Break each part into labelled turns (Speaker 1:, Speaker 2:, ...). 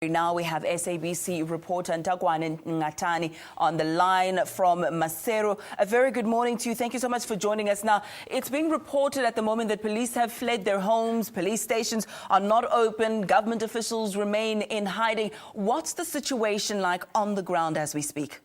Speaker 1: Now we have SABC reporter Ntagwane Ngatani on the line from Maseru. A very good morning to you. Thank you so much for joining us. Now, it's being reported at the moment that police have fled their homes, police stations are not open, government officials remain in hiding. What's the situation like on the ground as we speak?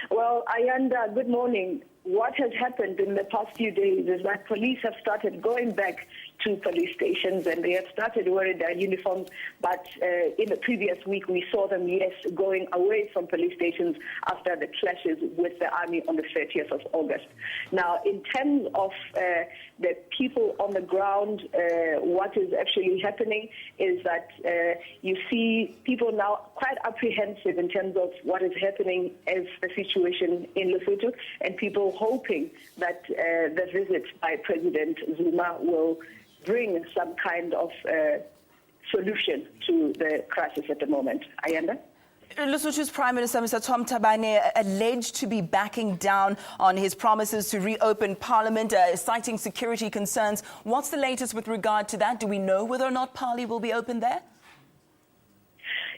Speaker 2: Well, Ayanda, good morning. What has happened in the past few days is that police have started going back to police stations and they have started wearing their uniforms. But in the previous week, we saw them, yes, going away from police stations after the clashes with the army on the 30th of August. Now, in terms of the people on the ground, what is actually happening is that you see people now quite apprehensive in terms of what is happening as the situation in Lesotho, and people hoping that the visit by President Zuma will bring some kind of solution to the crisis at the moment. Ayanda?
Speaker 1: Lesotho's Prime Minister, Mr. Tom Thabane, alleged to be backing down on his promises to reopen Parliament, citing security concerns. What's the latest with regard to that? Do we know whether or not Parliament will be open there?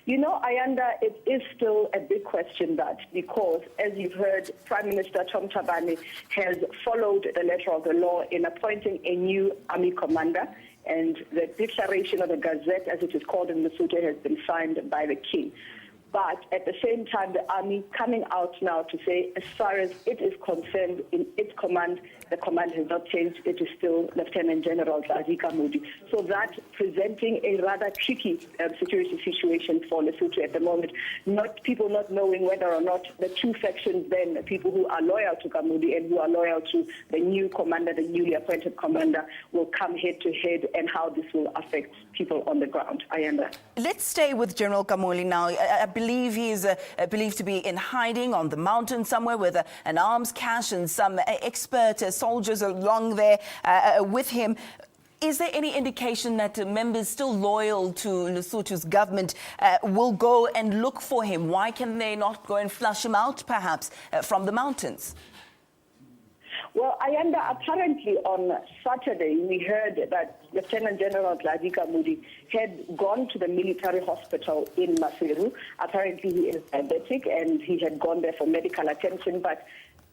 Speaker 2: You know, Ayanda, it is still a big question that, because, as you've heard, Prime Minister Tom Thabane has followed the letter of the law in appointing a new army commander, and the declaration of the Gazette, as it is called in Lesotho, has been signed by the King. But at the same time, the army coming out now to say, as far as it is concerned in its command, the command has not changed. It is still Lieutenant General Moody. So that presenting a rather tricky security situation for Lesotho at the moment. People not knowing whether or not the two factions then, the people who are loyal to Moody and who are loyal to the new commander, the newly appointed commander, will come head to head, and how this will affect people on the ground. Ayanda.
Speaker 1: Let's stay with General Kamoli now. I believe he is believed to be in hiding on the mountain somewhere with an arms cache and some expert soldiers along there with him. Is there any indication that members still loyal to Lesotho's government will go and look for him? Why can they not go and flush him out, perhaps, from the mountains?
Speaker 2: Well, Ayanda, apparently on Saturday, we heard that Lieutenant General Moody had gone to the military hospital in Maseru. Apparently, he is diabetic and he had gone there for medical attention, but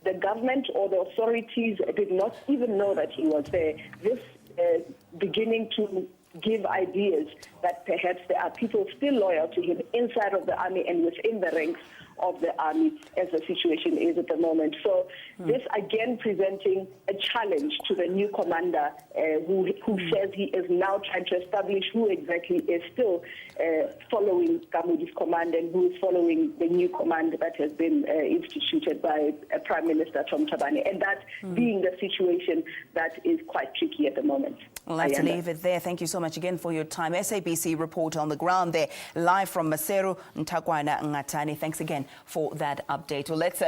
Speaker 2: the government or the authorities did not even know that he was there. This beginning to give ideas that perhaps there are people still loyal to him inside of the army and within the ranks of the army, as the situation is at the moment. So this again presenting a challenge to the new commander who says he is now trying to establish who exactly is still following Kamudi's command and who is following the new command that has been instituted by Prime Minister Tom Thabane. And that being the situation that is quite tricky at the moment.
Speaker 1: We'll have to leave it there. Thank you so much again for your time. SABC reporter on the ground there, live from Maseru, Ntagwane Ngatani. Thanks again for that update. Well, let's